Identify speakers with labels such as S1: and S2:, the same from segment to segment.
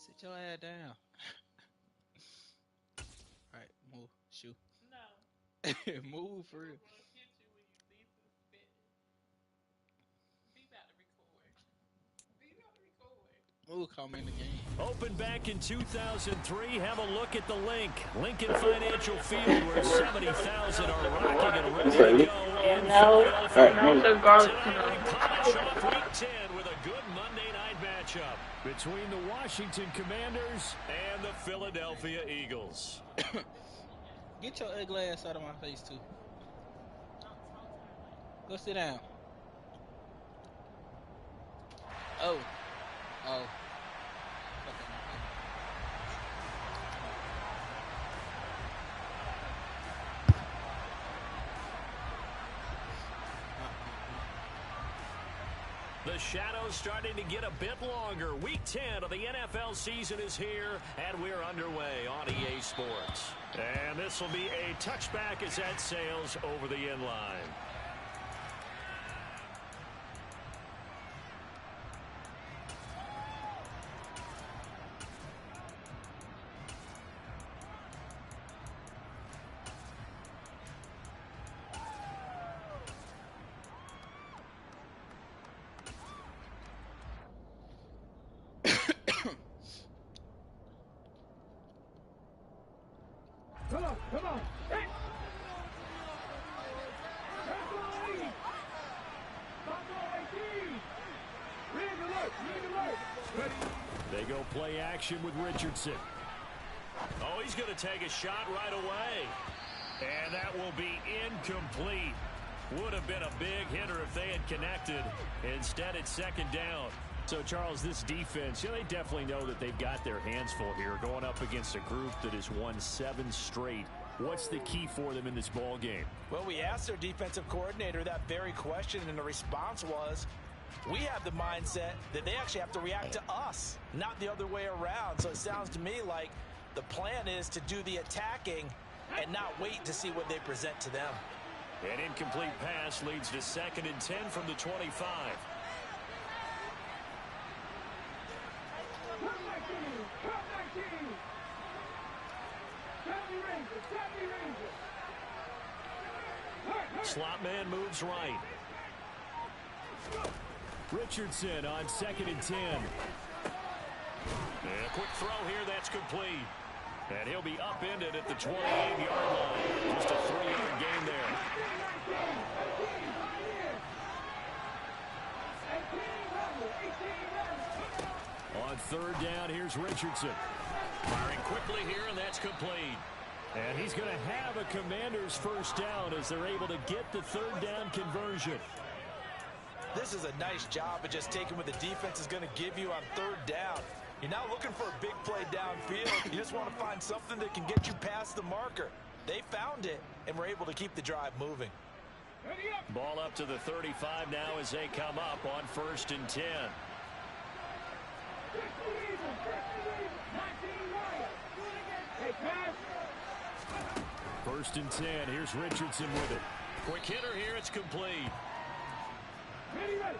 S1: Sit your ass down. All right, move, shoot. Move for real. Move, come in the game.
S2: Opened back in 2003. Have a look at the link. Lincoln Financial Field, where 70,000 are rocking and ready to go in Philadelphia. Tonight, polish off Week 10 with a good Monday night matchup between the Washington Commanders and the Philadelphia Eagles.
S1: Get your ugly ass out of my face, too. Go sit down. Oh. Oh.
S2: The shadows starting to get a bit longer. Week 10 of the NFL season is here, and we're underway on EA Sports. And this will be a touchback as that sails over the end line.
S3: Come on. Hey.
S2: They go play action with Richardson. Oh, he's going to take a shot right away. And that will be incomplete. Would have been a big hitter if they had connected. Instead, it's second down. So, Charles, this defense, they definitely know that they've got their hands full here going up against a group that has won 7 straight. What's the key for them in this ball game?
S4: Well, we asked their defensive coordinator that very question, and the response was, we have the mindset that they actually have to react to us, not the other way around. So it sounds to me like the plan is to do the attacking and not wait to see what they present to them.
S2: An incomplete pass leads to 2nd and 10 from the 25. Slot man moves right. Richardson on 2nd and 10. And a quick throw here, that's complete. And he'll be upended at the 28-yard line. Just a 3-yard gain there. On 3rd down, here's Richardson. Firing quickly here, and that's complete. And he's going to have a Commanders first down as they're able to get the 3rd down conversion.
S4: This is a nice job of just taking what the defense is going to give you on 3rd down. You're not looking for a big play downfield. You just want to find something that can get you past the marker. They found it, and were able to keep the drive moving.
S2: Ball up to the 35 now as they come up on 1st and 10. First and 10. Here's Richardson with it. Quick hitter here. It's complete.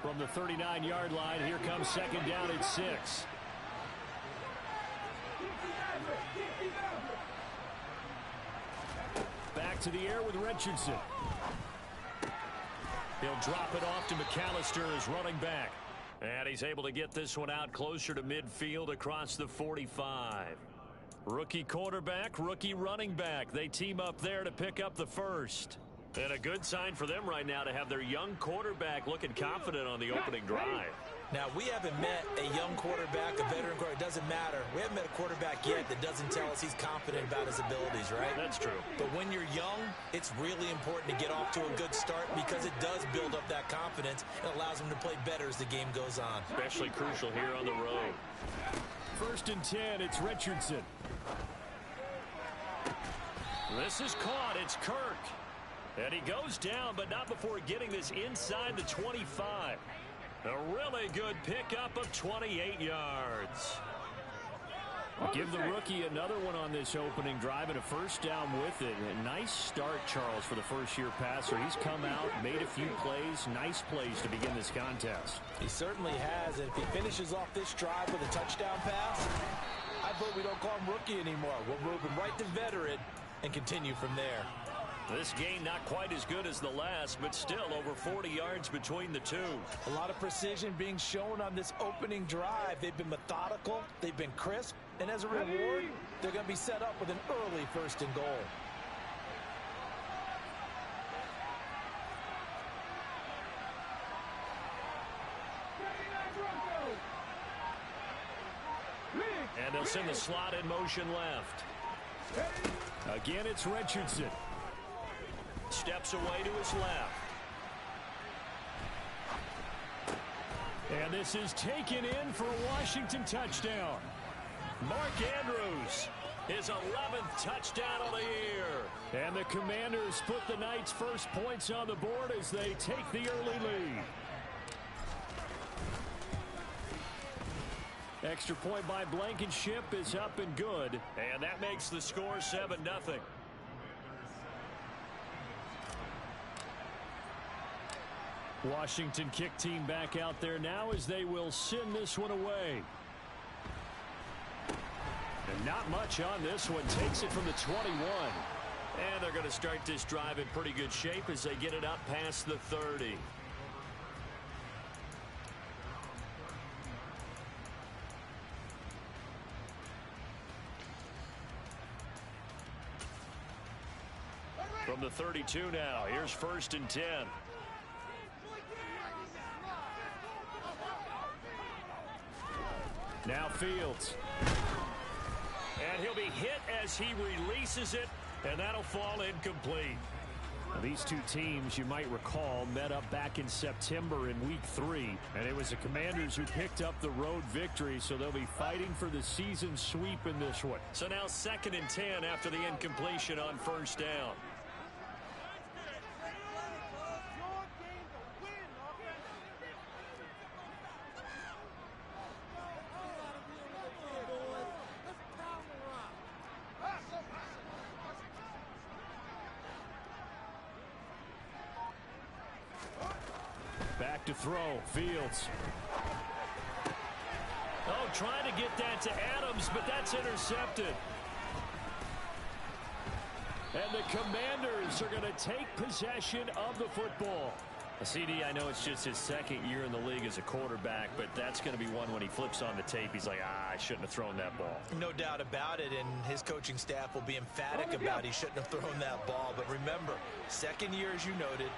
S2: From the 39-yard line, here comes 2nd down at 6. Back to the air with Richardson. He'll drop it off to McAllister as running back. And he's able to get this one out closer to midfield across the 45. Rookie quarterback, rookie running back. They team up there to pick up the first. And a good sign for them right now to have their young quarterback looking confident on the opening drive.
S4: Now, we haven't met a young quarterback, a veteran quarterback. It doesn't matter. We haven't met a quarterback yet that doesn't tell us he's confident about his abilities, right?
S2: That's true.
S4: But when you're young, it's really important to get off to a good start because it does build up that confidence. It allows them to play better as the game goes on.
S2: Especially crucial here on the road. 1st and 10, it's Richardson. This is caught. It's Kirk. And he goes down, but not before getting this inside the 25. A really good pickup of 28 yards. Give the rookie another one on this opening drive and a first down with it. A nice start, Charles, for the first-year passer. He's come out, made a few plays, nice plays to begin this contest.
S4: He certainly has, and if he finishes off this drive with a touchdown pass, I vote we don't call him rookie anymore. We'll move him right to veteran and continue from there.
S2: This game not quite as good as the last, but still over 40 yards between the two.
S4: A lot of precision being shown on this opening drive. They've been methodical, they've been crisp, and as a reward, they're going to be set up with an early 1st and goal.
S2: And they'll send the slot in motion left. Again, it's Richardson. Steps away to his left. And this is taken in for a Washington touchdown. Mark Andrews, his 11th touchdown of the year. And the Commanders put the Knights' first points on the board as they take the early lead. Extra point by Blankenship is up and good. And that makes the score 7-0. Washington kick team back out there now as they will send this one away. And not much on this one. Takes it from the 21. And they're going to start this drive in pretty good shape as they get it up past the 30. From the 32 now, here's 1st and 10. Now Fields. And he'll be hit as he releases it, and that'll fall incomplete. Now, these two teams, you might recall, met up back in September in Week 3, and it was the Commanders who picked up the road victory, so they'll be fighting for the season sweep in this one. So now 2nd and 10 after the incompletion on 1st down. Back to throw, Fields. Oh, trying to get that to Adams, but that's intercepted. And the Commanders are going to take possession of the football. CD, I know it's just his 2nd year in the league as a quarterback, but that's going to be one when he flips on the tape. He's like, I shouldn't have thrown that ball.
S4: No doubt about it, and his coaching staff will be emphatic about he shouldn't have thrown that ball. But remember, 2nd year, as you noted,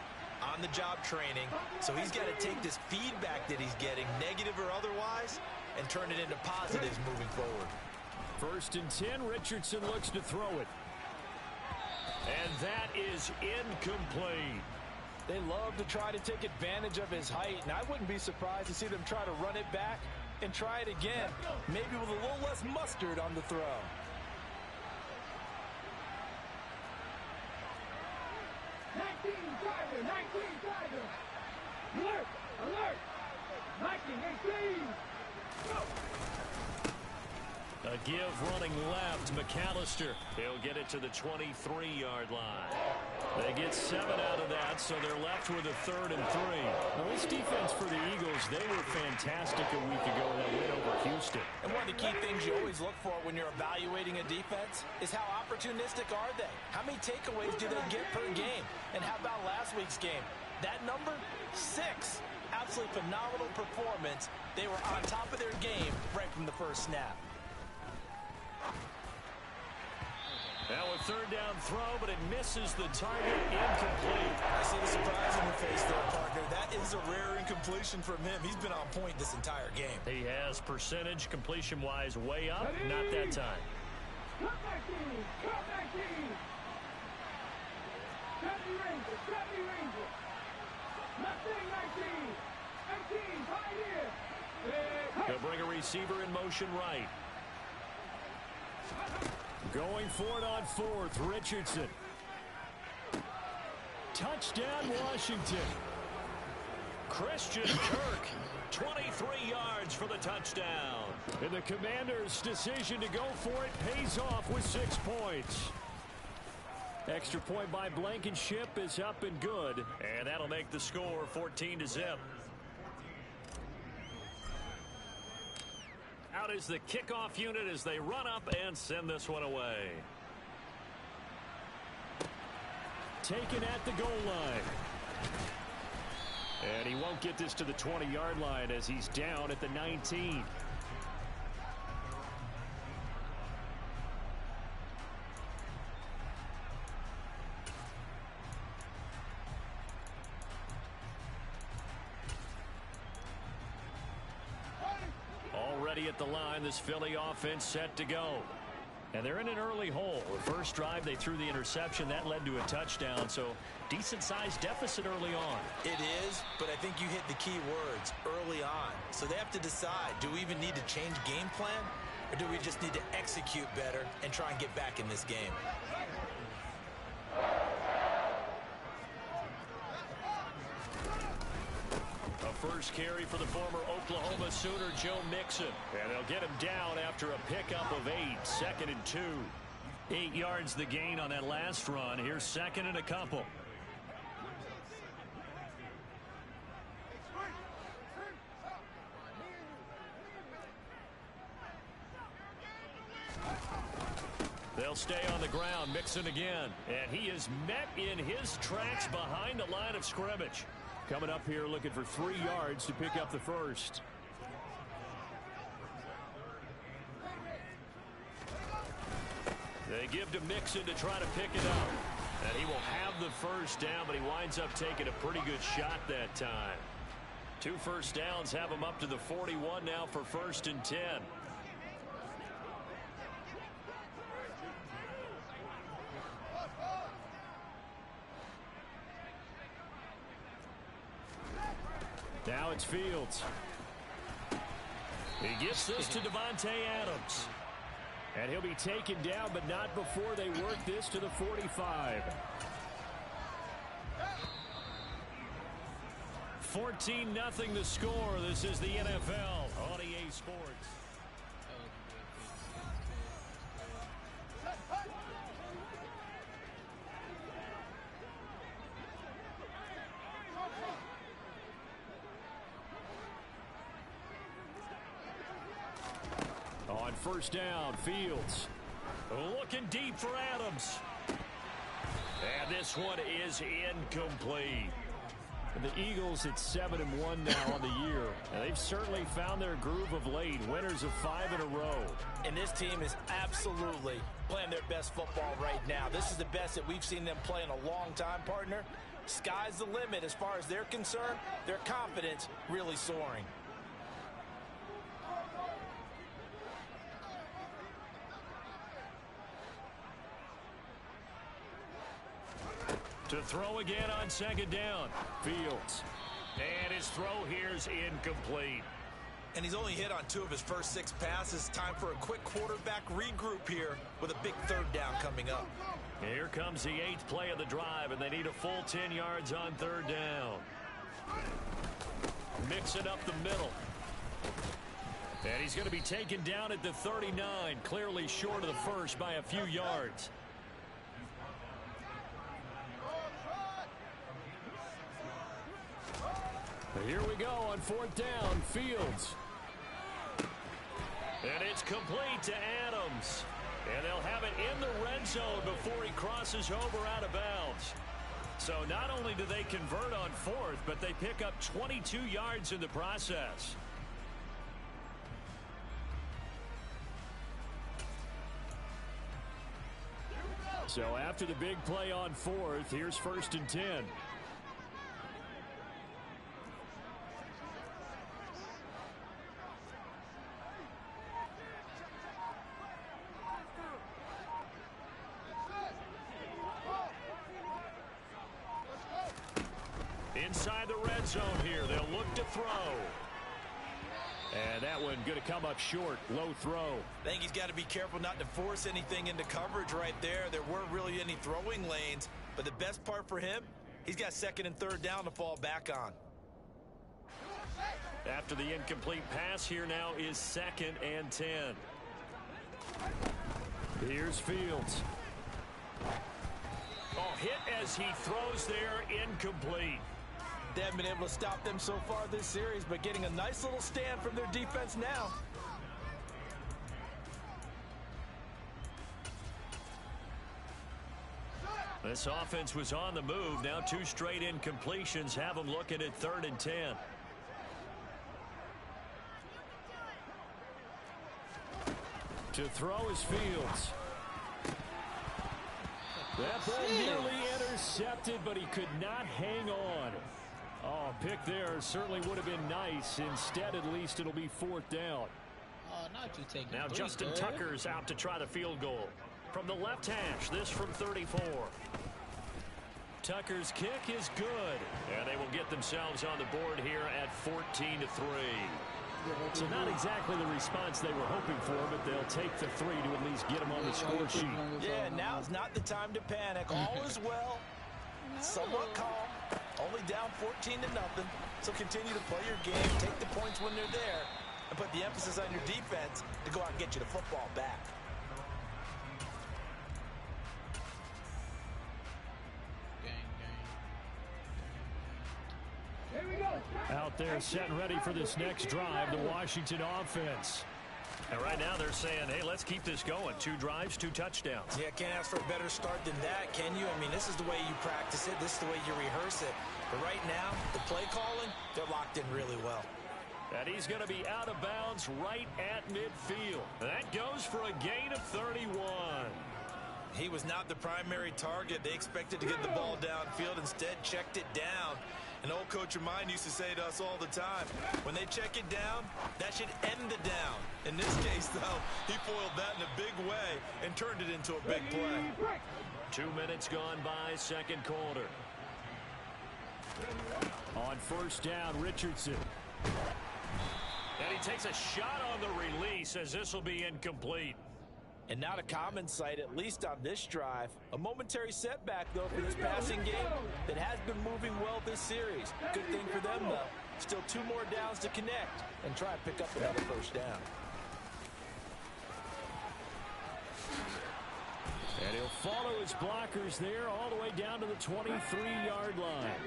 S4: on-the-job training, so he's got to take this feedback that he's getting, negative or otherwise, and turn it into positives moving forward.
S2: 1st and 10, Richardson looks to throw it. And that is incomplete.
S4: They love to try to take advantage of his height, and I wouldn't be surprised to see them try to run it back and try it again, maybe with a little less mustard on the throw.
S3: Alert! Alert! 1918! Go!
S2: A give running left, McAllister. He'll get it to the 23-yard line. They get 7 out of that, so they're left with a 3rd and 3. Now, this defense for the Eagles, they were fantastic a week ago in that win over Houston.
S4: And one of the key things you always look for when you're evaluating a defense is how opportunistic are they? How many takeaways do they get per game? And how about last week's game? That number, 6. Absolutely phenomenal performance. They were on top of their game right from the first snap.
S2: Now a 3rd down throw, but it misses the target, incomplete.
S4: I see the surprise in your face there, partner. That is a rare incompletion from him. He's been on point this entire game.
S2: He has percentage completion-wise way up, not that time.
S3: Cut back team! Cut back team! Chevy Ranger! Chevy Ranger! Mustang 19! 18! Pioneer!
S2: They'll bring a receiver in motion right. Going for it on 4th, Richardson. Touchdown, Washington. Christian Kirk, 23 yards for the touchdown. And the Commanders' decision to go for it pays off with 6 points. Extra point by Blankenship is up and good. And that'll make the score 14-0. Out is the kickoff unit as they run up and send this one away. Taken at the goal line. And he won't get this to the 20-yard line as he's down at the 19. Already at the line, this Philly offense set to go. And they're in an early hole. The first drive, they threw the interception. That led to a touchdown, so decent-sized deficit early on.
S4: It is, but I think you hit the key words, early on. So they have to decide, do we even need to change game plan, or do we just need to execute better and try and get back in this game?
S2: A first carry for the former Oklahoma Sooner, Joe Mixon. And they'll get him down after a pickup of 8, 2nd and 2. 8 yards the gain on that last run. Here's 2nd and a couple. They'll stay on the ground. Mixon again. And he is met in his tracks behind the line of scrimmage. Coming up here looking for 3 yards to pick up the first. They give to Mixon to try to pick it up. And he will have the first down, but he winds up taking a pretty good shot that time. 2 first downs have him up to the 41 now for 1st and 10. Now it's Fields. He gets this to Davante Adams. And he'll be taken down, but not before they work this to the 45. 14-0 the score. This is the NFL on EA Sports. On first down, Fields looking deep for Adams. And this one is incomplete. And the Eagles at 7-1 now on the year. And they've certainly found their groove of late. Winners of 5 in a row.
S4: And this team is absolutely playing their best football right now. This is the best that we've seen them play in a long time, partner. Sky's the limit as far as they're concerned. Their confidence really soaring.
S2: To throw again on 2nd down. Fields. And his throw here's incomplete.
S4: And he's only hit on 2 of his first 6 passes. Time for a quick quarterback regroup here with a big 3rd down coming up.
S2: Here comes the 8th play of the drive, and they need a full 10 yards on 3rd down. Mix it up the middle. And he's going to be taken down at the 39, clearly short of the first by a few yards. Here we go on 4th down. Fields. And it's complete to Adams. And they'll have it in the red zone before he crosses over out of bounds. So not only do they convert on 4th, but they pick up 22 yards in the process. So after the big play on 4th, here's 1st and 10. Inside the red zone here, they'll look to throw. And that one going to come up short, low throw.
S4: I think he's got to be careful not to force anything into coverage right there. There weren't really any throwing lanes, but the best part for him, he's got 2nd and 3rd down to fall back on.
S2: After the incomplete pass, here now is 2nd and 10. Here's Fields. Oh, hit as he throws there, incomplete.
S4: They haven't been able to stop them so far this series, but getting a nice little stand from their defense now.
S2: This offense was on the move. Now 2 straight incompletions have them looking at 3rd and 10. To throw is Fields. That ball nearly intercepted, but he could not hang on. Oh, pick there certainly would have been nice. Instead, at least it'll be 4th down.
S1: Oh, not you taking
S2: Now Justin
S1: good.
S2: Tucker's out to try the field goal. From the left hash, this from 34. Tucker's kick is good. And they will get themselves on the board here at 14-3. So not exactly the response they were hoping for, but they'll take the 3 to at least get them on the score sheet.
S4: Yeah, now's not the time to panic. All is well. Somewhat calm. Only down 14-0. So continue to play your game, take the points when they're there, and put the emphasis on your defense to go out and get you the football back.
S2: Out there set and ready for this next drive, the Washington offense. And right now they're saying, hey, let's keep this going. 2 drives, 2 touchdowns.
S4: Yeah, can't ask for a better start than that, can you? I mean, this is the way you practice it. This is the way you rehearse it. But right now, the play calling, they're locked in really well.
S2: And he's going to be out of bounds right at midfield. That goes for a gain of 31.
S4: He was not the primary target. They expected to get the ball downfield. Instead, checked it down. An old coach of mine used to say to us all the time, when they check it down, that should end the down. In this case, though, he foiled that in a big way and turned it into a big play.
S2: 2 minutes gone by, 2nd quarter. On 1st down, Richardson. And he takes a shot on the release as this will be incomplete.
S4: And not a common sight, at least on this drive. A momentary setback, though, for this passing game that has been moving well this series. Good thing for them, though. Still 2 more downs to connect and try and pick up another 1st down.
S2: And he'll follow his blockers there all the way down to the 23-yard line.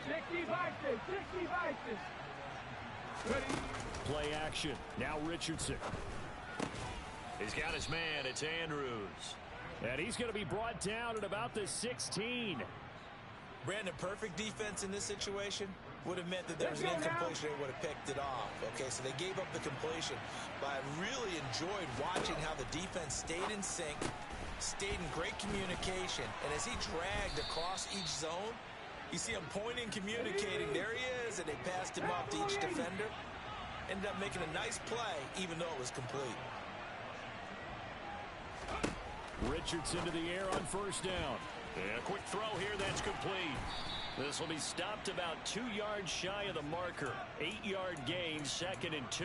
S3: 60 vices. Ready?
S2: Play action. Now Richardson. He's got his man. It's Andrews. And he's going to be brought down at about the 16.
S4: Brandon, perfect defense in this situation would have meant that there was an incompletion. They would have picked it off. Okay, so they gave up the completion. But I really enjoyed watching how the defense stayed in sync, stayed in great communication. And as he dragged across each zone, you see him pointing, communicating. There he is, and they passed him off to each defender. Ended up making a nice play, even though it was complete.
S2: Richardson to the air on 1st down. And a quick throw here that's complete. This will be stopped about 2 yards shy of the marker. 8-yard gain, 2nd and 2.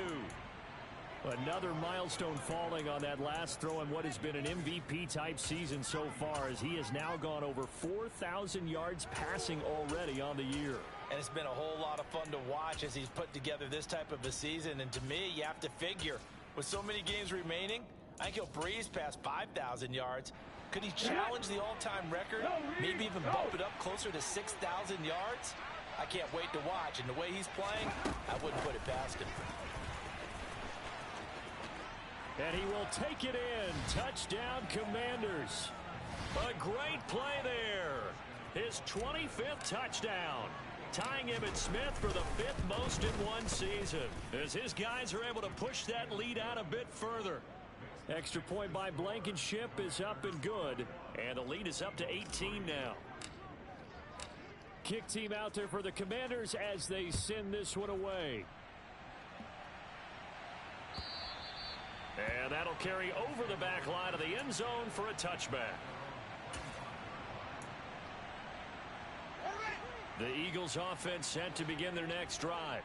S2: Another milestone falling on that last throw in what has been an MVP-type season so far, as he has now gone over 4,000 yards passing already on the year.
S4: And it's been a whole lot of fun to watch as he's put together this type of a season. And to me, you have to figure, with so many games remaining, I think he'll breeze past 5,000 yards. Could he challenge the all-time record? Maybe even bump it up closer to 6,000 yards? I can't wait to watch. And the way he's playing, I wouldn't put it past him.
S2: And he will take it in. Touchdown, Commanders. A great play there. His 25th touchdown. Tying Emmitt Smith for the 5th most in one season. As his guys are able to push that lead out a bit further. Extra point by Blankenship is up and good. And the lead is up to 18 now. Kick team out there for the Commanders as they send this one away. And that'll carry over the back line of the end zone for a touchback. The Eagles offense set to begin their next drive.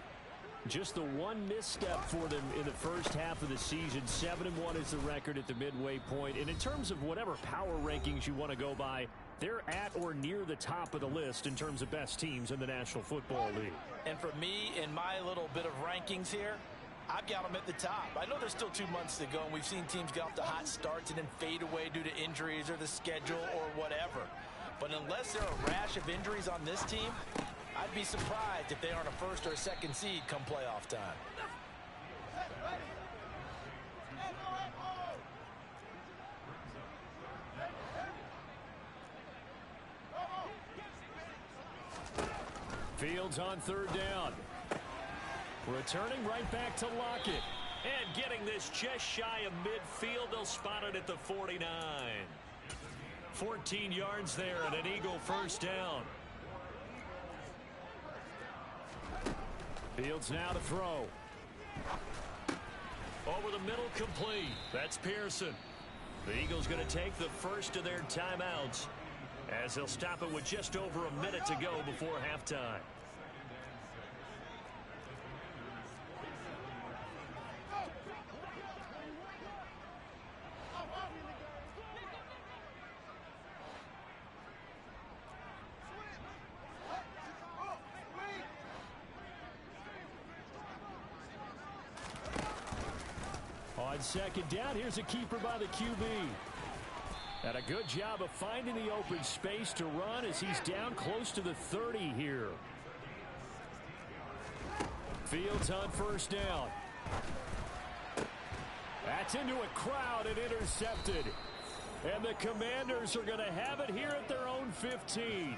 S2: Just the one misstep for them in the first half of the season. 7-1 is the record at the midway point. And in terms of whatever power rankings you want to go by, they're at or near the top of the list in terms of best teams in the National Football League.
S4: And for me, in my little bit of rankings here, I've got them at the top. I know there's still 2 months to go, and we've seen teams get off to hot starts and then fade away due to injuries or the schedule or whatever. But unless there are a rash of injuries on this team, I'd be surprised if they aren't a first or a second seed come playoff time.
S2: Fields on third down. Returning right back to Lockett. And getting this just shy of midfield. They'll spot it at the 49. 14 yards there and an Eagle first down. Fields now to throw. Over the middle, complete. That's Pearson. The Eagles going to take the first of their timeouts as they'll stop it with just over a minute to go before halftime. On second down, here's a keeper by the QB. And a good job of finding the open space to run as he's down close to the 30 here. Fields on first down. That's into a crowd and intercepted. And the Commanders are going to have it here at their own 15.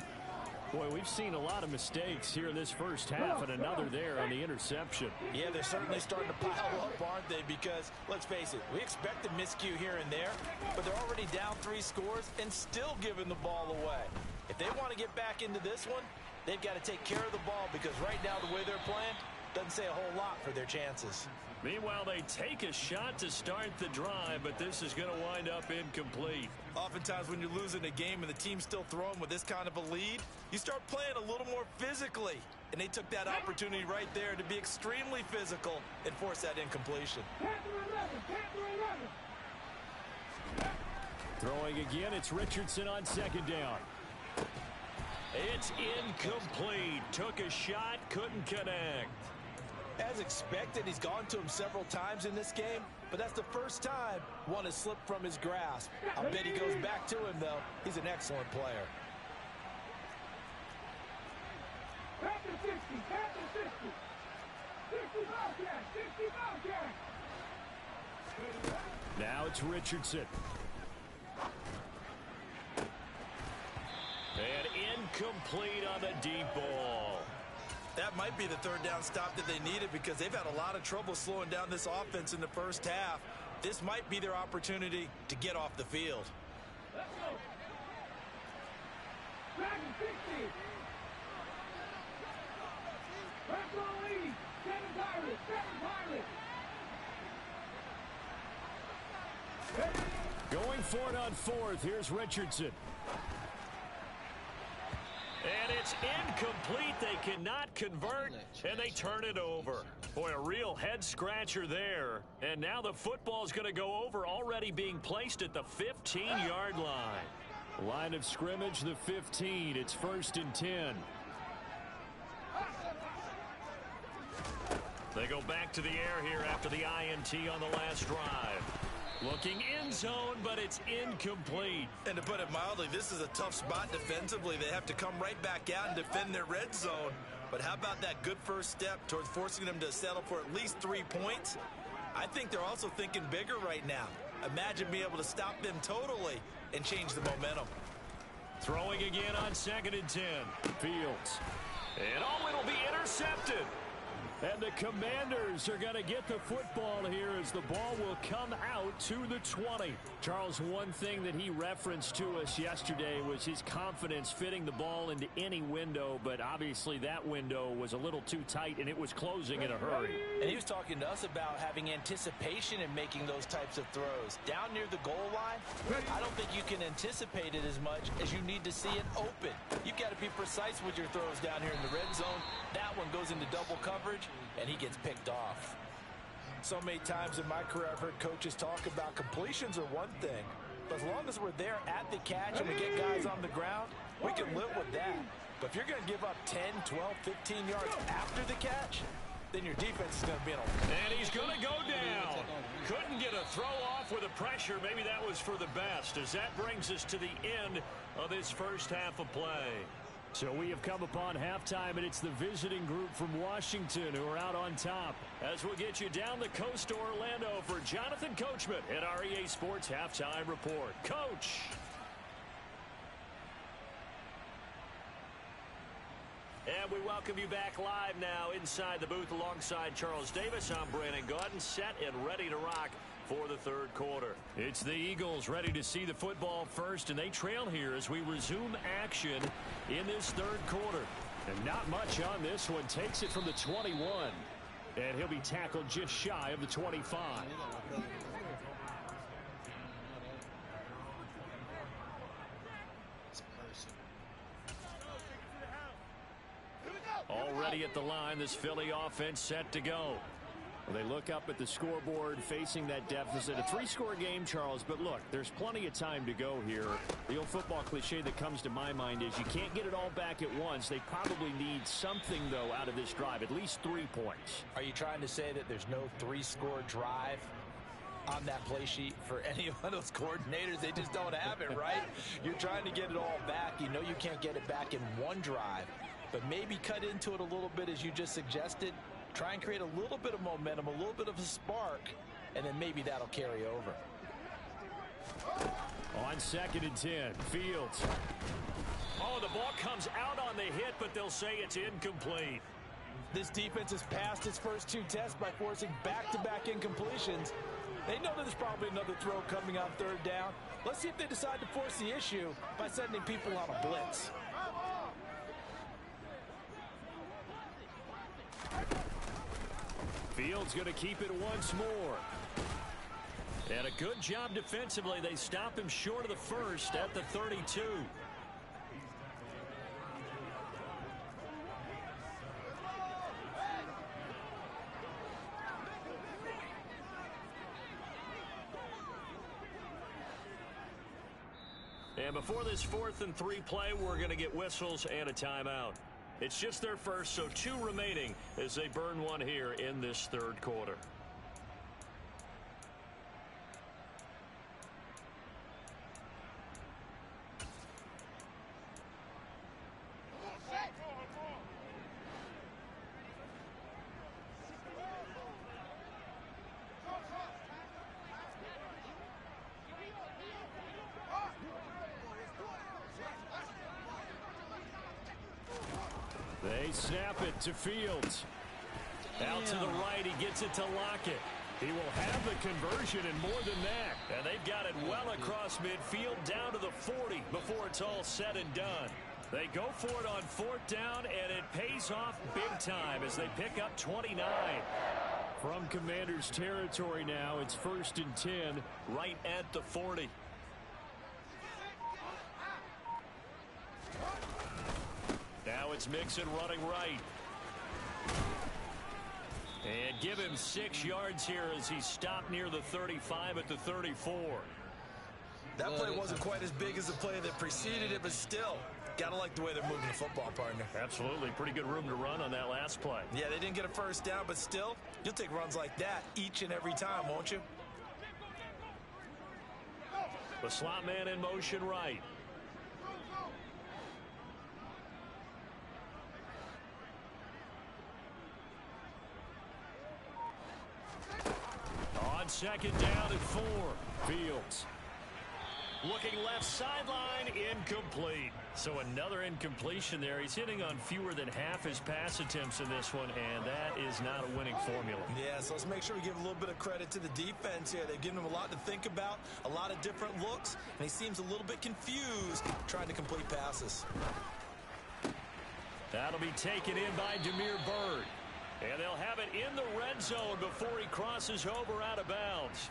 S2: Boy, we've seen a lot of mistakes here in this first half, and another there on the interception.
S4: Yeah, they're certainly starting to pile up, aren't they? Because, let's face it, we expect a miscue here and there, but they're already down 3 scores and still giving the ball away. If they want to get back into this one, they've got to take care of the ball, because right now the way they're playing doesn't say a whole lot for their chances.
S2: Meanwhile, they take a shot to start the drive, but this is going to wind up incomplete.
S4: Oftentimes when you're losing a game and the team's still throwing with this kind of a lead, you start playing a little more physically. And they took that opportunity right there to be extremely physical and force that incompletion.
S2: Throwing again, it's Richardson on second down. It's incomplete. Took a shot, couldn't connect.
S4: As expected, he's gone to him several times in this game, but that's the first time one has slipped from his grasp. I bet he goes back to him, though. He's an excellent player.
S3: Back to 60, back to 60. 60 Bobcat, 60 Bobcat.
S2: Now it's Richardson. And incomplete on the deep ball.
S4: That might be the third down stop that they needed because they've had a lot of trouble slowing down this offense in the first half. This might be their opportunity to get off the field.
S3: Let's go. Back to 60. Back on lead. 7 Pirates, 7 Pirates.
S2: Going for it on fourth. Here's Richardson. And it's incomplete. They cannot convert, and they turn it over. Boy, a real head-scratcher there. And now the football's going to go over, already being placed at the 15-yard line. Line of scrimmage, the 15. It's 1st and 10. They go back to the air here after the INT on the last drive. Looking in zone, but it's incomplete.
S4: And to put it mildly, this is a tough spot defensively. They have to come right back out and defend their red zone. But how about that good first step towards forcing them to settle for at least 3 points? I think they're also thinking bigger right now. Imagine being able to stop them totally and change the momentum.
S2: Throwing again on 2nd and 10. Fields. And it'll be intercepted. And the Commanders are going to get the football here as the ball will come out to the 20. Charles, one thing that he referenced to us yesterday was his confidence fitting the ball into any window, but obviously that window was a little too tight and it was closing in a hurry.
S4: And he was talking to us about having anticipation in making those types of throws. Down near the goal line, I don't think you can anticipate it as much as you need to see it open. You've got to be precise with your throws down here in the red zone. That one goes into double coverage. and he gets picked off. So many times in my career, I've heard coaches talk about completions are one thing, but as long as we're there at the catch and we get guys on the ground, we can live with that. But if you're going to give up 10, 12, 15 yards after the catch, then your defense is going to be in a...
S2: And he's going to go down. Couldn't get a throw off with the pressure. Maybe that was for the best, as that brings us to the end of this first half of play. So we have come upon halftime, and it's the visiting group from Washington who are out on top. As we'll get you down the coast to Orlando for Jonathan Coachman at our EA Sports Halftime Report. Coach. And we welcome you back live now inside the booth alongside Charles Davis. I'm Brandon Gaudin, set and ready to rock for the third quarter. It's the Eagles ready to see the football first, and they trail here as we resume action in this third quarter. And not much on this one. Takes it from the 21, and he'll be tackled just shy of the 25. Already at the line, this Philly offense set to go. Well, they look up at the scoreboard facing that deficit. A three-score game, Charles, but look, there's plenty of time to go here. The old football cliche that comes to my mind is you can't get it all back at once. They probably need something, though, out of this drive, at least 3 points.
S4: Are you trying to say that there's no three-score drive on that play sheet for any of those coordinators? They just don't have it, right? You're trying to get it all back. You know you can't get it back in one drive, but maybe cut into it a little bit as you just suggested. Try and create a little bit of momentum, a little bit of a spark, and then maybe that'll carry over.
S2: On 2nd and 10, Fields. Oh, the ball comes out on the hit, but they'll say it's incomplete.
S4: This defense has passed its first 2 tests by forcing back-to-back incompletions. They know that there's probably another throw coming on 3rd down. Let's see if they decide to force the issue by sending people on a blitz.
S2: Fields going to keep it once more. And a good job defensively. They stop him short of the first at the 32. And before this 4th and 3 play, we're going to get whistles and a timeout. It's just their first, so 2 remaining as they burn one here in this third quarter. They snap it to Fields. Out to the right, he gets it to Lockett. He will have the conversion and more than that. And they've got it well across midfield down to the 40 before it's all said and done. They go for it on 4th down, and it pays off big time as they pick up 29. From Commanders territory now, it's 1st and 10 right at the 40. Now it's Mixon running right. And give him 6 yards here as he stopped near the 35 at the 34.
S4: That play wasn't quite as big as the play that preceded it, but still, gotta like the way they're moving the football, partner.
S2: Absolutely. Pretty good room to run on that last play.
S4: Yeah, they didn't get a first down, but still, you'll take runs like that each and every time, won't you?
S2: The slot man in motion right. On 2nd down and 4, Fields. Looking left sideline, incomplete. So another incompletion there. He's hitting on fewer than half his pass attempts in this one, and that is not a winning formula.
S4: Yeah, so let's make sure we give a little bit of credit to the defense here. They've given him a lot to think about, a lot of different looks, and he seems a little bit confused trying to complete passes.
S2: That'll be taken in by Damiere Byrd. And they'll have it in the red zone before he crosses over out of bounds.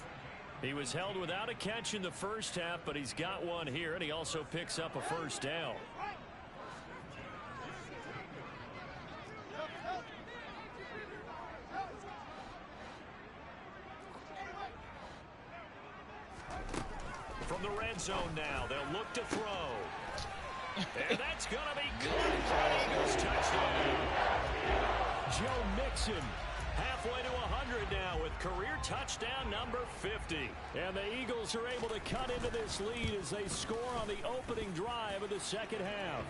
S2: He was held without a catch in the first half, but he's got one here, and he also picks up a first down. From the red zone now, they'll look to throw. And that's going to be caught. Eagles touchdown. Joe Mixon halfway to 100 now with career touchdown number 50. And the Eagles are able to cut into this lead as they score on the opening drive of the second half.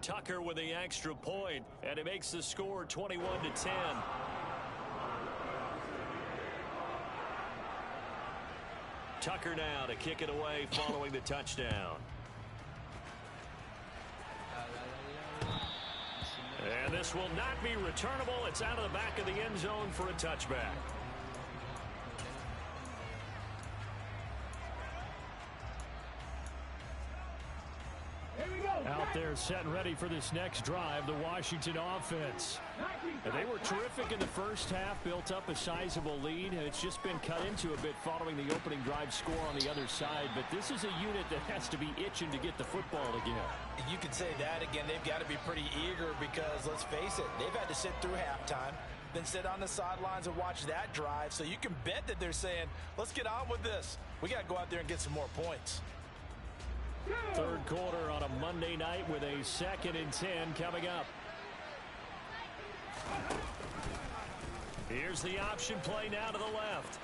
S2: Tucker with the extra point, and it makes the score 21-10. Tucker now to kick it away following the touchdown. And this will not be returnable. It's out of the back of the end zone for a touchback. Out there set and ready for this next drive, the Washington offense. And they were terrific in the first half, built up a sizable lead, and it's just been cut into a bit following the opening drive score on the other side. But this is a unit that has to be itching to get the football again.
S4: You can say that again. They've got to be pretty eager because, let's face it, they've had to sit through halftime, then sit on the sidelines and watch that drive. So you can bet that they're saying, let's get on with this. We got to go out there and get some more points.
S2: Third quarter on a Monday night with a 2nd and 10 coming up. Here's the option play now to the left.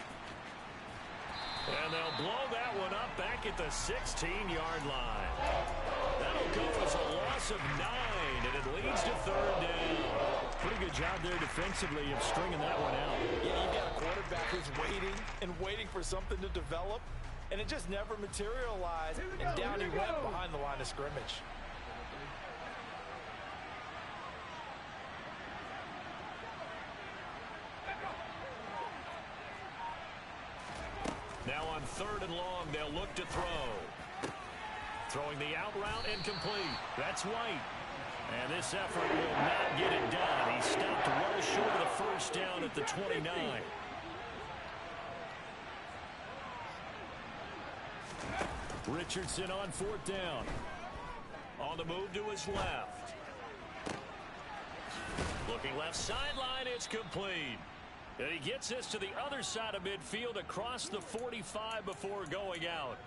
S2: And they'll blow that one up back at the 16-yard line. That'll go as a loss of 9, and it leads to 3rd down. Pretty good job there defensively of stringing that one out.
S4: Yeah, you've got a quarterback who's waiting and waiting for something to develop, and it just never materialized, and down he went behind the line of scrimmage.
S2: Now on 3rd and long, they'll look to throw. Throwing the out route incomplete. That's White. And this effort will not get it done. He stopped well short of the first down at the 29. Richardson on 4th down. On the move to his left. Looking left sideline, it's complete. And he gets this to the other side of midfield across the 45 before going out.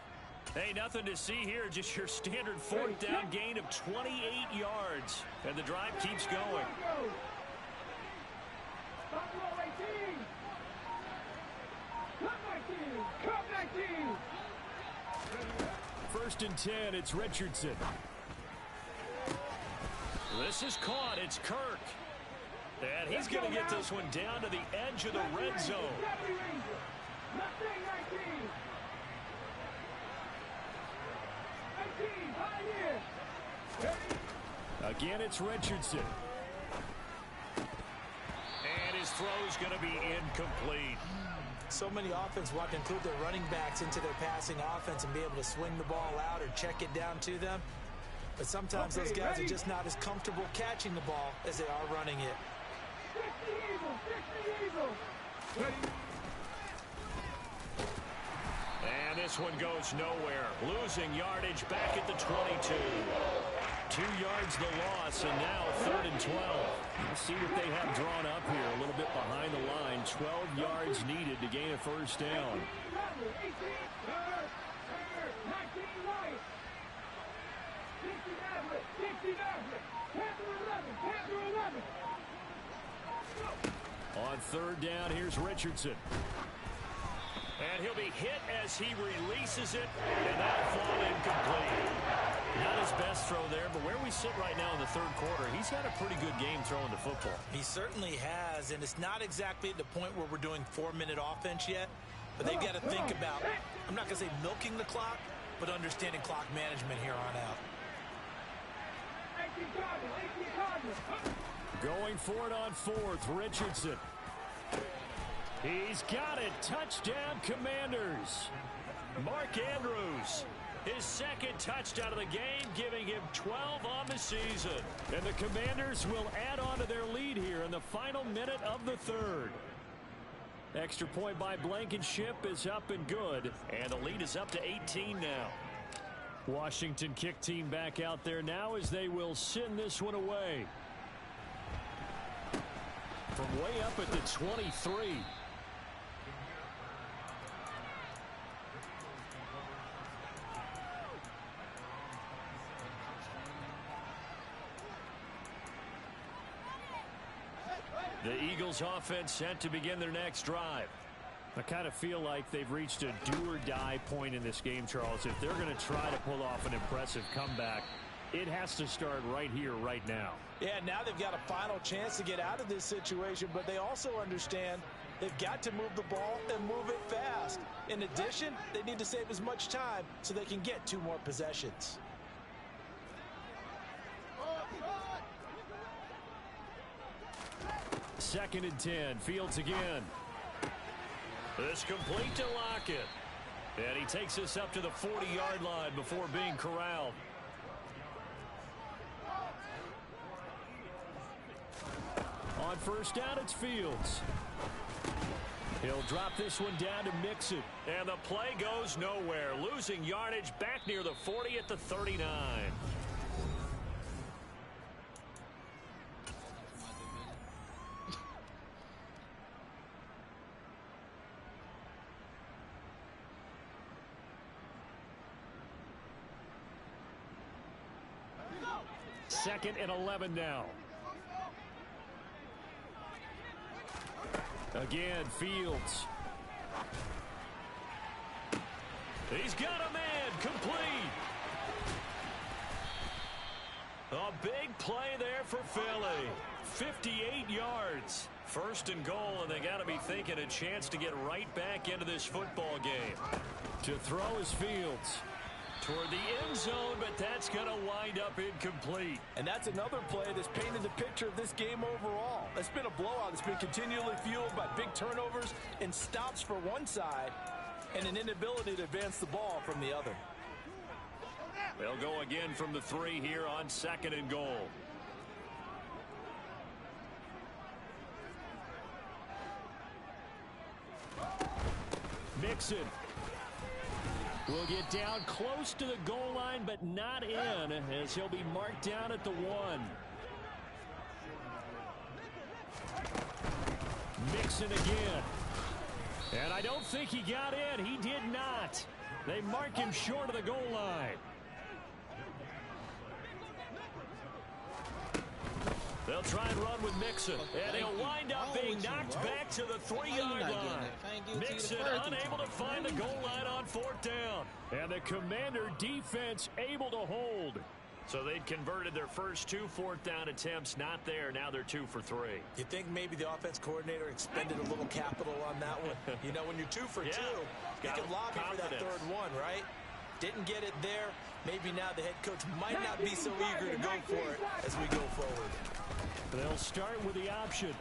S2: Hey, nothing to see here, just your standard 4th down gain of 28 yards. And the drive keeps going. First and 10, it's Richardson. This is caught, it's Kirk. And he's going to get this one down to the edge of the red zone. Again, it's Richardson. And his throw's going to be incomplete.
S4: So many offenses want to include their running backs into their passing offense and be able to swing the ball out or check it down to them. But sometimes those guys are just not as comfortable catching the ball as they are running it.
S2: And this one goes nowhere. Losing yardage back at the 22. 2 yards the loss, and now 3rd and 12. Let's see what they have drawn up here. A little bit behind the line. 12 yards needed to gain a first down. On 3rd down, here's Richardson. And he'll be hit as he releases it, and that'll fall incomplete. Not his best throw there, but where we sit right now in the 3rd quarter, he's had a pretty good game throwing the football.
S4: He certainly has, and it's not exactly at the point where we're doing 4-minute offense yet, but they've got to think about, I'm not going to say milking the clock, but understanding clock management here on out.
S2: Going for it on 4th, Richardson. He's got it. Touchdown, Commanders. Mark Andrews, his 2nd touchdown of the game, giving him 12 on the season. And the Commanders will add on to their lead here in the final minute of the 3rd. Extra point by Blankenship is up and good, and the lead is up to 18 now. Washington kick team back out there now as they will send this one away. From way up at the 23. The Eagles offense set to begin their next drive. I kind of feel like they've reached a do-or-die point in this game, Charles. If they're going to try to pull off an impressive comeback, it has to start right here, right now.
S4: Yeah, now they've got a final chance to get out of this situation, but they also understand they've got to move the ball and move it fast. In addition, they need to save as much time so they can get 2 more possessions.
S2: Second and 10. Fields again. This complete to Lockett. And he takes us up to the 40-yard line before being corralled. On first down, it's Fields. He'll drop this one down to Mixon. And the play goes nowhere. Losing yardage back near the 40 at the 39. Second and 11 now. Again, Fields. He's got a man, complete. A big play there for Philly. 58 yards. First and goal, and they got to be thinking a chance to get right back into this football game. To throw is Fields. Toward the end zone, but that's going to wind up incomplete.
S4: And that's another play that's painted the picture of this game overall. It's been a blowout. It's been continually fueled by big turnovers and stops for one side and an inability to advance the ball from the other.
S2: They'll go again from the 3 here on second and goal. Mixon will get down close to the goal line, but not in, as he'll be marked down at the 1. Mixon again. And I don't think he got in. He did not. They mark him short of the goal line. They'll try and run with Mixon, and he'll wind up being knocked back to the 3-yard line. Mixon unable to find the goal line on 4th down. And the Commander defense able to hold. So they'd converted their first 2 4th down attempts, not there. Now they're 2 for 3.
S4: You think maybe the offense coordinator expended a little capital on that one? You know, when you're 2 for 2, you can lobby for that 3rd one, right? Didn't get it there. Maybe now the head coach might not be so eager to go for it as we go forward.
S2: They'll start with the option.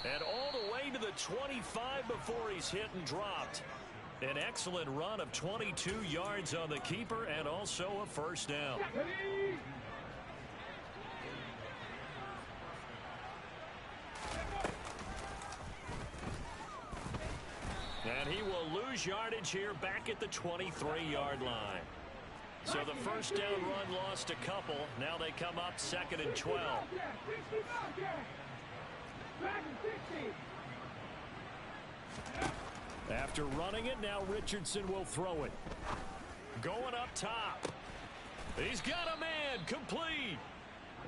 S2: And all the way to the 25 before he's hit and dropped. An excellent run of 22 yards on the keeper and also a first down. And he will lose yardage here back at the 23-yard line. So the first down run lost a couple. Now they come up 2nd and 12. After running it, now Richardson will throw it. Going up top. He's got a man, complete.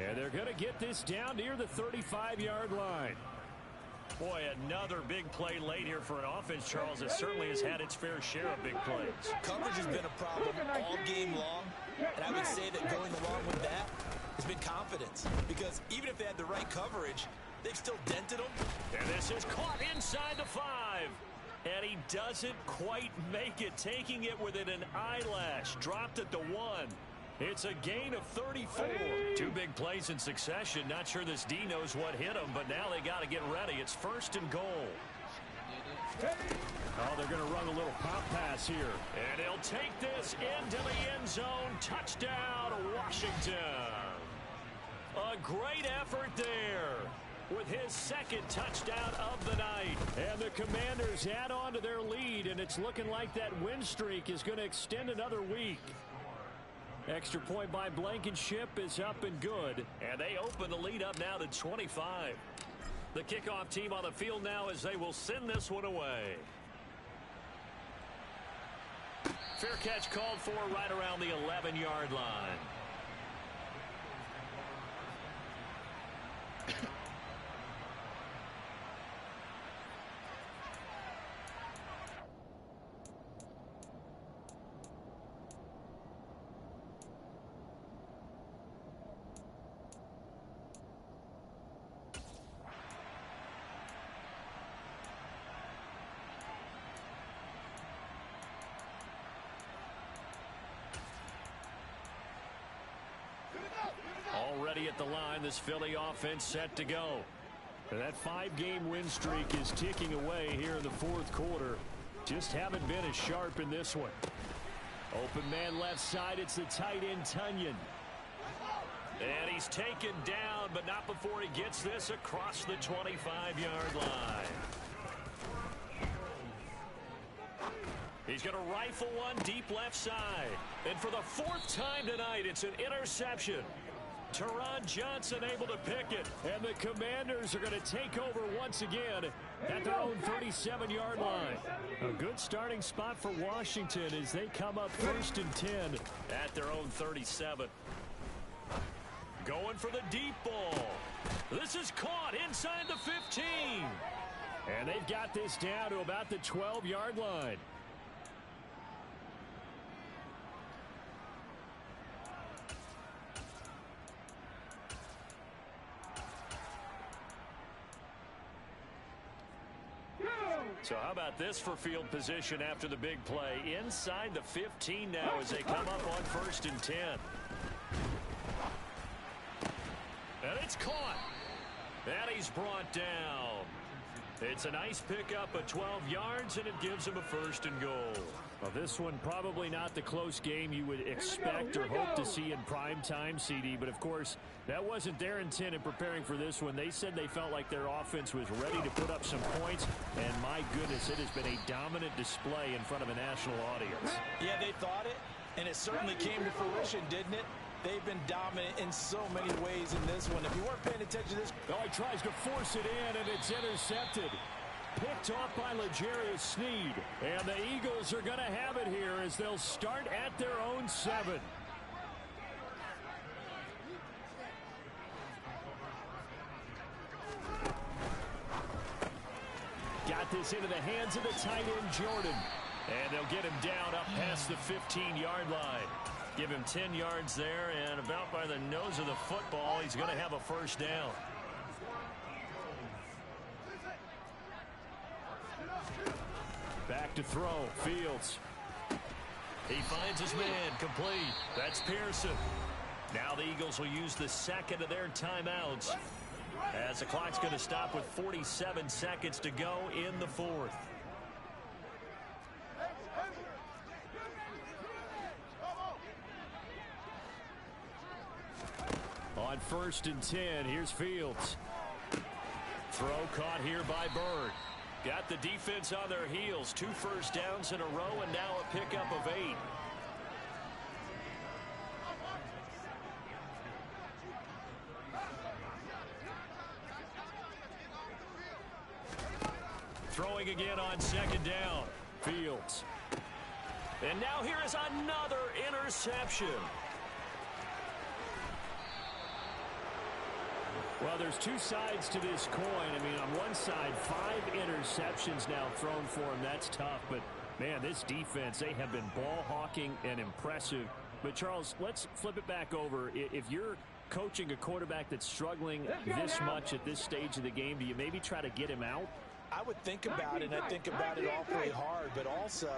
S2: And they're going to get this down near the 35-yard line. Boy, another big play late here for an offense, Charles, that certainly has had its fair share of big plays.
S4: Coverage has been a problem all game long, and I would say that going along with that has been confidence. Because even if they had the right coverage, they've still dented them.
S2: And this is caught inside the 5. And he doesn't quite make it, taking it within an eyelash. Dropped at the 1. It's a gain of 34. 2 big plays in succession. Not sure this D knows what hit him, but now they got to get ready. It's 1st and goal. Oh, they're going to run a little pop pass here. And he'll take this into the end zone. Touchdown, Washington. A great effort there with his 2nd touchdown of the night. And the Commanders add on to their lead, and it's looking like that win streak is going to extend another week. Extra point by Blankenship is up and good. And they open the lead up now to 25. The kickoff team on the field now as they will send this one away. Fair catch called for right around the 11-yard line. at the line. This Philly offense set to go. That 5-game win streak is ticking away here in the fourth quarter. Just haven't been as sharp in this one. Open man left side. It's the tight end, Tunyon. And he's taken down, but not before he gets this across the 25-yard line. He's going to rifle one deep left side. And for the 4th time tonight, it's an interception. Teron Johnson able to pick it. And the Commanders are going to take over once again at their own 37-yard line. A good starting spot for Washington as they come up 1st and 10 at their own 37. Going for the deep ball. This is caught inside the 15. And they've got this down to about the 12-yard line. So how about this for field position after the big play? Inside the 15 now as they come up on 1st and 10. And it's caught. And he's brought down. It's a nice pickup of 12 yards, and it gives him a 1st and goal. Well, this one probably not the close game you would expect or hope to see in prime time, CD. But, of course, that wasn't their intent in preparing for this one. They said they felt like their offense was ready to put up some points. And, my goodness, it has been a dominant display in front of a national audience.
S4: Yeah, they thought it, and it certainly came to fruition, didn't it? They've been dominant in so many ways in this one. If you weren't paying attention to this.
S2: Oh, he tries to force it in, and it's intercepted. Picked off by L'Jarius Sneed. And the Eagles are going to have it here as they'll start at their own 7. Got this into the hands of the tight end, Jordan. And they'll get him down up past the 15-yard line. Give him 10 yards there, and about by the nose of the football, he's going to have a 1st down. Back to throw, Fields. He finds his man, complete. That's Pearson. Now the Eagles will use the 2nd of their timeouts as the clock's going to stop with 47 seconds to go in the 4th. On 1st and 10, here's Fields. Throw caught here by Bird. Got the defense on their heels. 2 first downs in a row, and now a pickup of 8. Throwing again on 2nd down. Fields. And now here is another interception. Well, there's 2 sides to this coin. I mean, on one side, 5 interceptions now thrown for him. That's tough. But, man, this defense, they have been ball hawking and impressive. But, Charles, let's flip it back over. If you're coaching a quarterback that's struggling this much at this stage of the game, do you maybe try to get him out?
S4: I would think about it, and I think about it awfully hard. But also,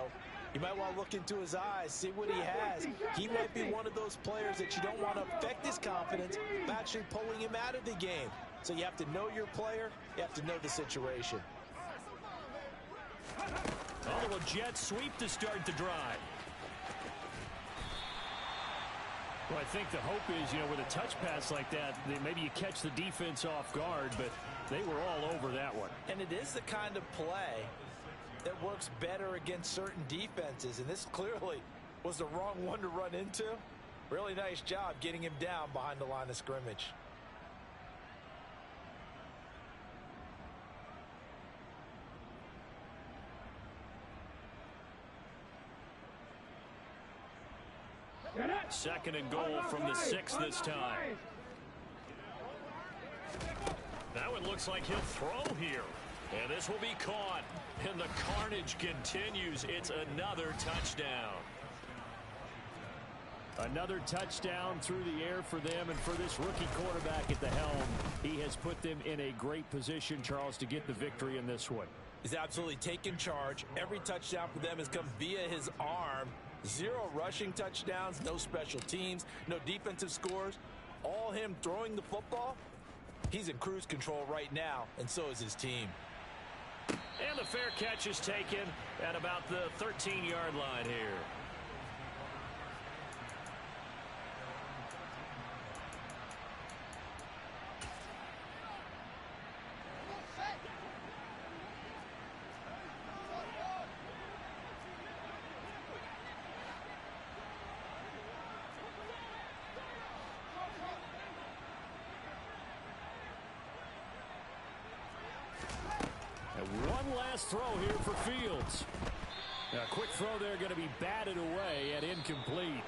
S4: you might want to look into his eyes, see what he has. He might be one of those players that you don't want to affect his confidence by actually pulling him out of the game. So you have to know your player. You have to know the situation.
S2: Oh, a jet sweep to start the drive. Well, I think the hope is, with a touch pass like that, maybe you catch the defense off guard, but they were all over that one.
S4: And it is the kind of play that works better against certain defenses, and this clearly was the wrong one to run into. Really nice job getting him down behind the line of scrimmage.
S2: Second and goal from the 6 this time. Now it looks like he'll throw here. And this will be caught. And the carnage continues. It's another touchdown. Another touchdown through the air for them. And for this rookie quarterback at the helm, he has put them in a great position, Charles, to get the victory in this one.
S4: He's absolutely taken charge. Every touchdown for them has come via his arm. 0 rushing touchdowns, no special teams, no defensive scores. all him throwing the football, he's in cruise control right now, and so is his team.
S2: And the fair catch is taken at about the 13-yard line here. One last throw here for Fields. A quick throw there going to be batted away and incomplete.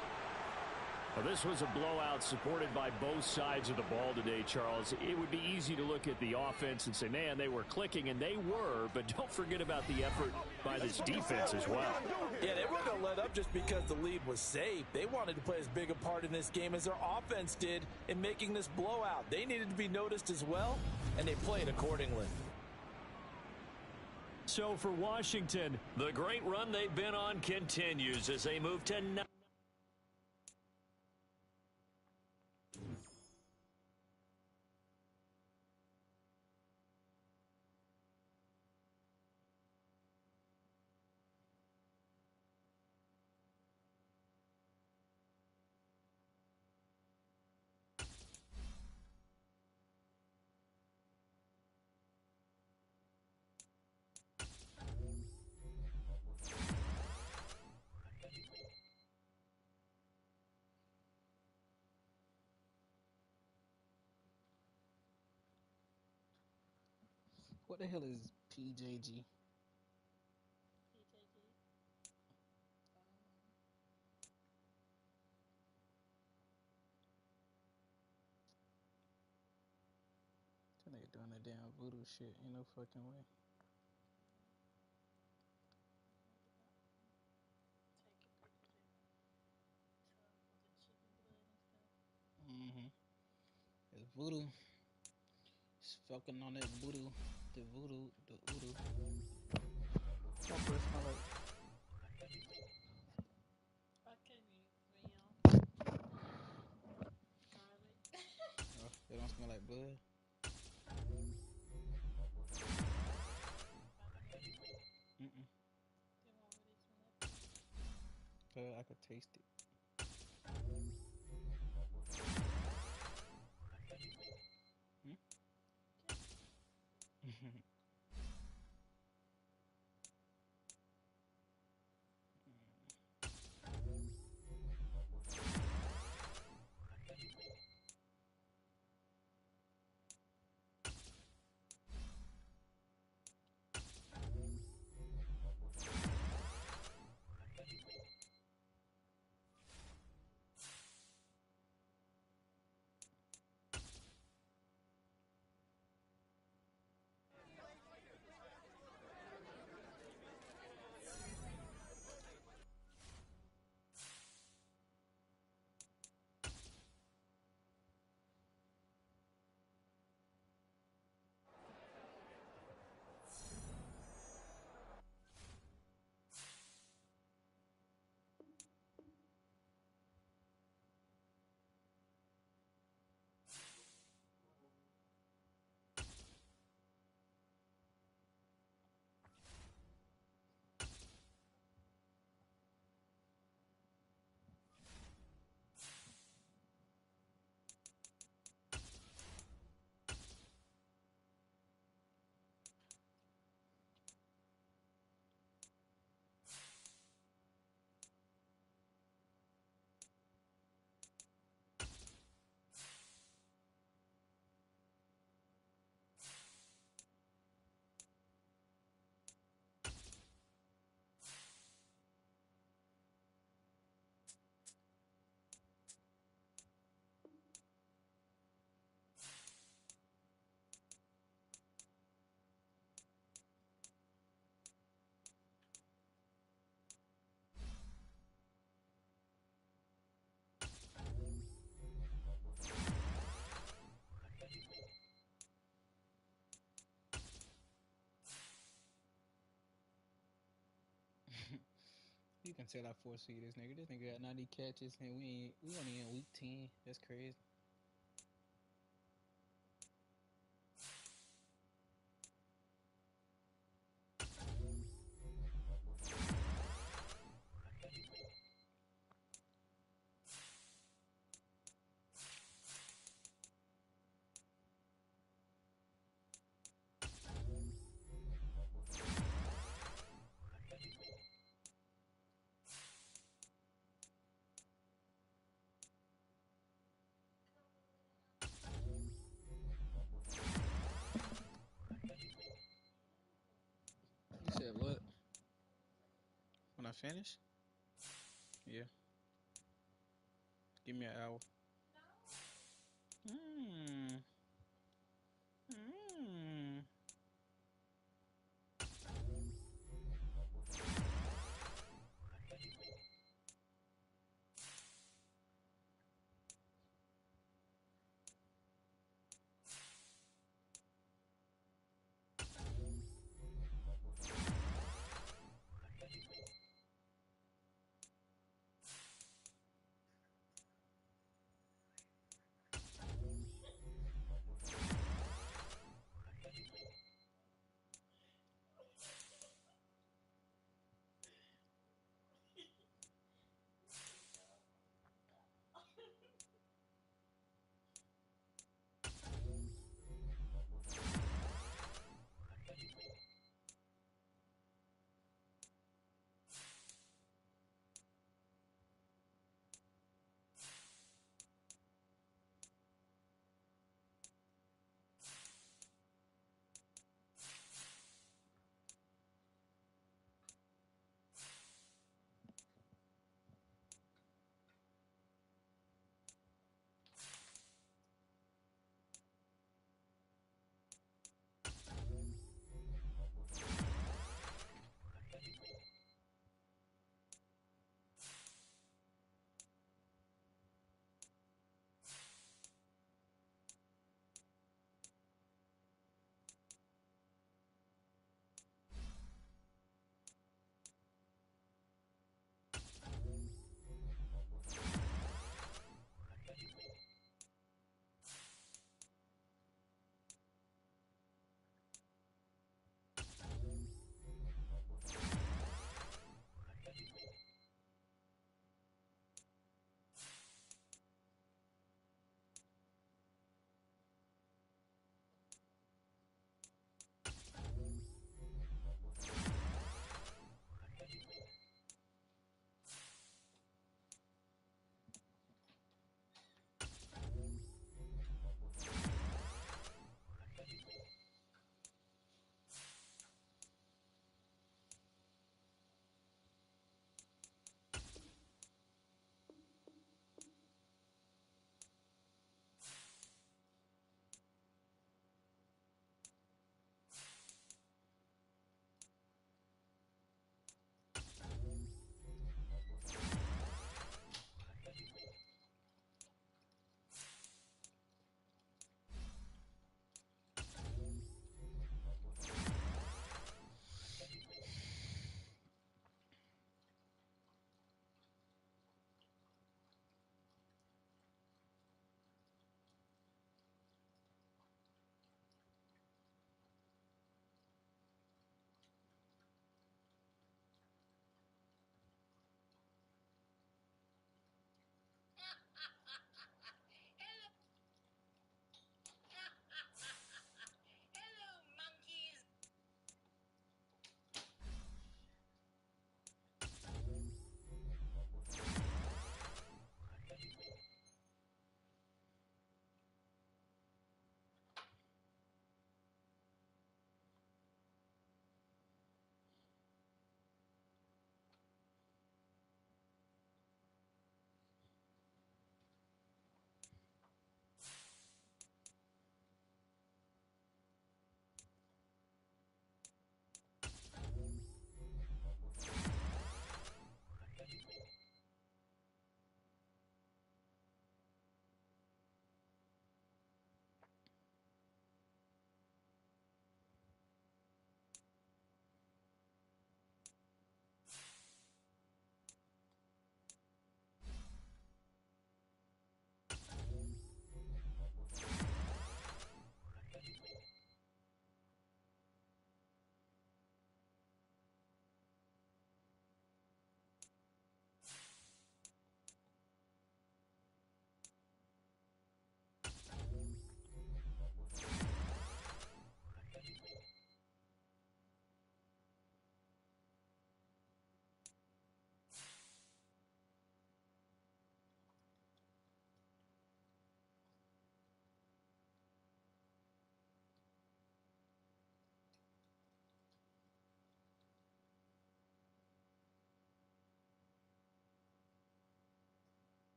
S2: Well, this was a blowout supported by both sides of the ball today, Charles. It would be easy to look at the offense and say, man, they were clicking, and they were, but don't forget about the effort by this defense as well.
S4: Yeah, they weren't going to let up just because the lead was safe. They wanted to play as big a part in this game as their offense did in making this blowout. They needed to be noticed as well, and they played accordingly.
S2: So for Washington, the great run they've been on continues as they move to 9.
S1: What the hell is PJG? They doing that damn voodoo shit. Ain't no fucking way. It's voodoo. It's fucking on that voodoo. The voodoo. The voodoo. What first smell like? Oh, they don't smell like blood. I could taste it. You can tell I foresee this nigga. This nigga got 90 catches and we only in week 10. That's crazy. not finished? Yeah. Give me an hour. Mmm. Mmm.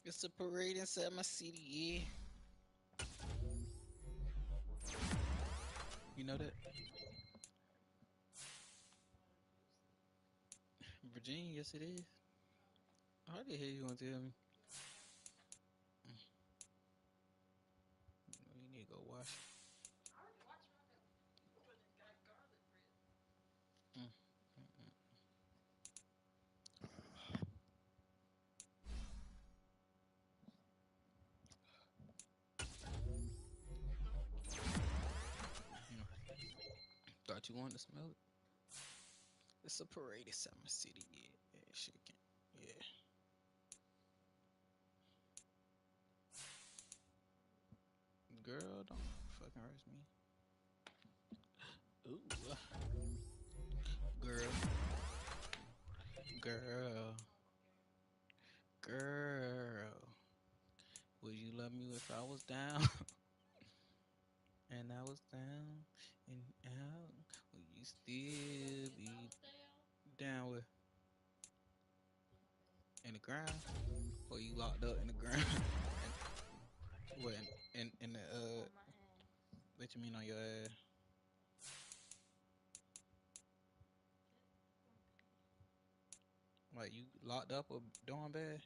S1: It's a parade inside my city, yeah. You know that? Virginia, yes it is. How the hell you gonna tell me? You need to go wash. Mm, mm, mm. Thought you wanted to smell it. It's a parade inside my city, yeah. Yeah, shit can. Yeah. Girl, don't fucking hurt me. Ooh. Girl. Girl. Girl. Would you love me if I was down? And I was down and out? Would you still be down with in the ground? Or you locked up in the ground? And what in the what you mean on your ass? Like you locked up or doing bad?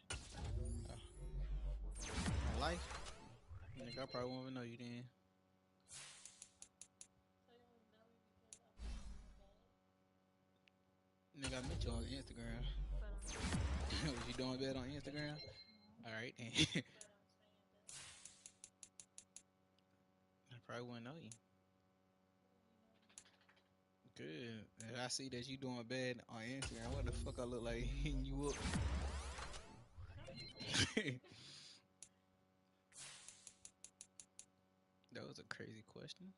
S1: In life? Nigga, I probably won't even know you then. Nigga, I met you on Instagram. Was you doing bad on Instagram? Alright then. I probably wouldn't know you. Good. If I see that you doing bad on Instagram, what the fuck I look like hitting you up? That was a crazy question.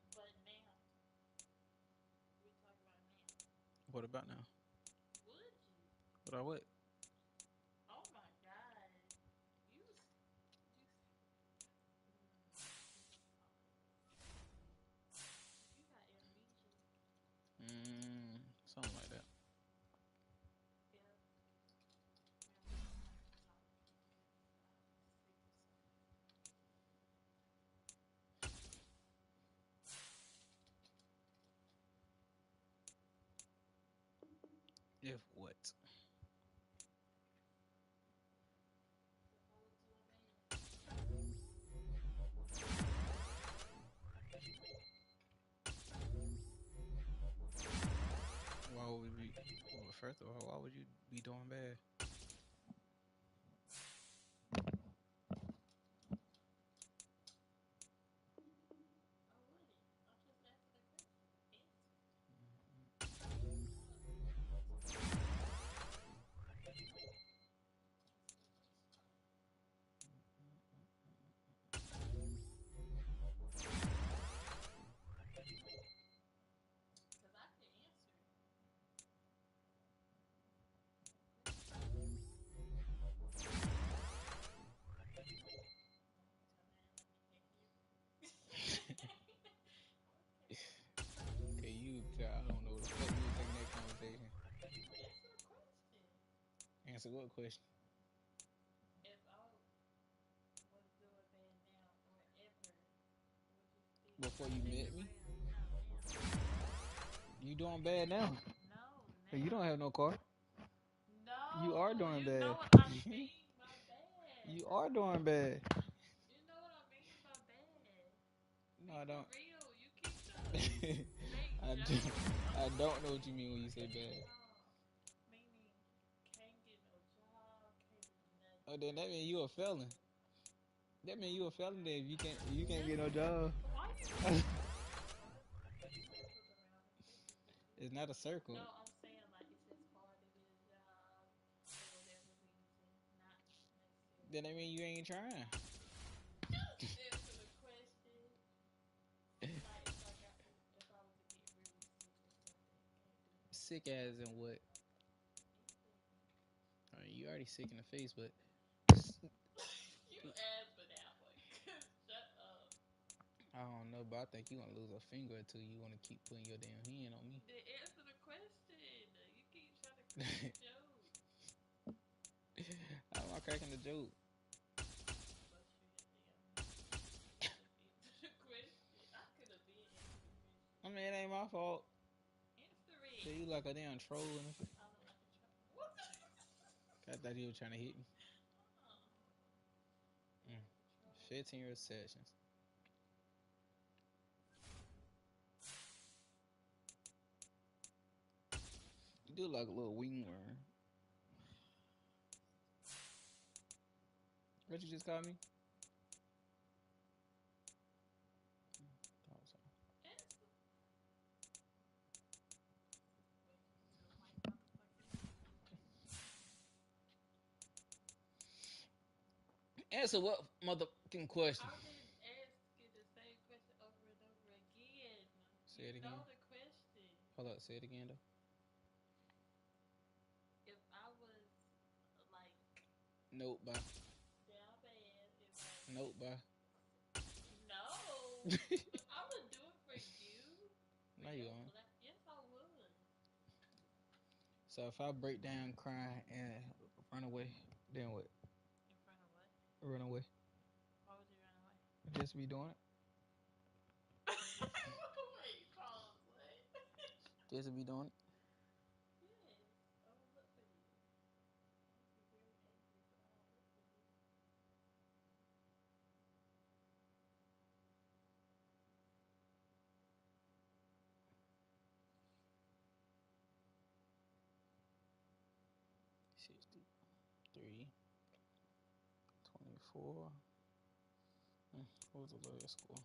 S1: What about now? What I what? Something like that. If what? Why would we be? Well, first of all, why would you be doing bad? Okay, I don't know what the fuck you was taking that conversation. Answer what question? Before you met me? You doing bad now? You don't have no car. You are doing bad. You are doing bad. No, I don't. I don't know what you mean when you say bad. Oh, then that mean you a felon. That mean you a felon then if you can't get no job. It's not a circle. Then that mean you ain't trying. Sick as in what? I mean, you already sick in the face, but I don't know, but I think you gonna lose a finger or two. You wanna keep putting your damn hand on me. How am I cracking the joke? mean, it ain't my fault.
S5: Answer
S1: So
S5: it.
S1: you like a damn troll and shit.
S5: I look like a troll. What the?
S1: I thought you were trying to hit me.
S5: Oh. Like a troll.
S1: 15 receptions. You do like a little wingworm. What you just called me? Thought so.
S5: Answer. My motherfucking.
S1: Answer what motherfucking question?
S5: I didn't ask you the same question over and over again.
S1: Say
S5: You
S1: it again.
S5: know the question.
S1: Hold up, say it again though.
S5: If I was like
S1: Nope, bye.
S5: down bad, if I
S1: Nope, bye.
S5: no, I would do it for you.
S1: No, you won't.
S5: Yes, I would.
S1: So if I break down crying and run away, then what?
S5: In front of what?
S1: Run away.
S5: Why would you run away?
S1: Just be doing it.
S5: Wait, pause. What?
S1: Just be doing it.
S5: Yes, I would look for you. I'd be very angry, but I'll look for you.
S1: $63, 24. What was the lowest score?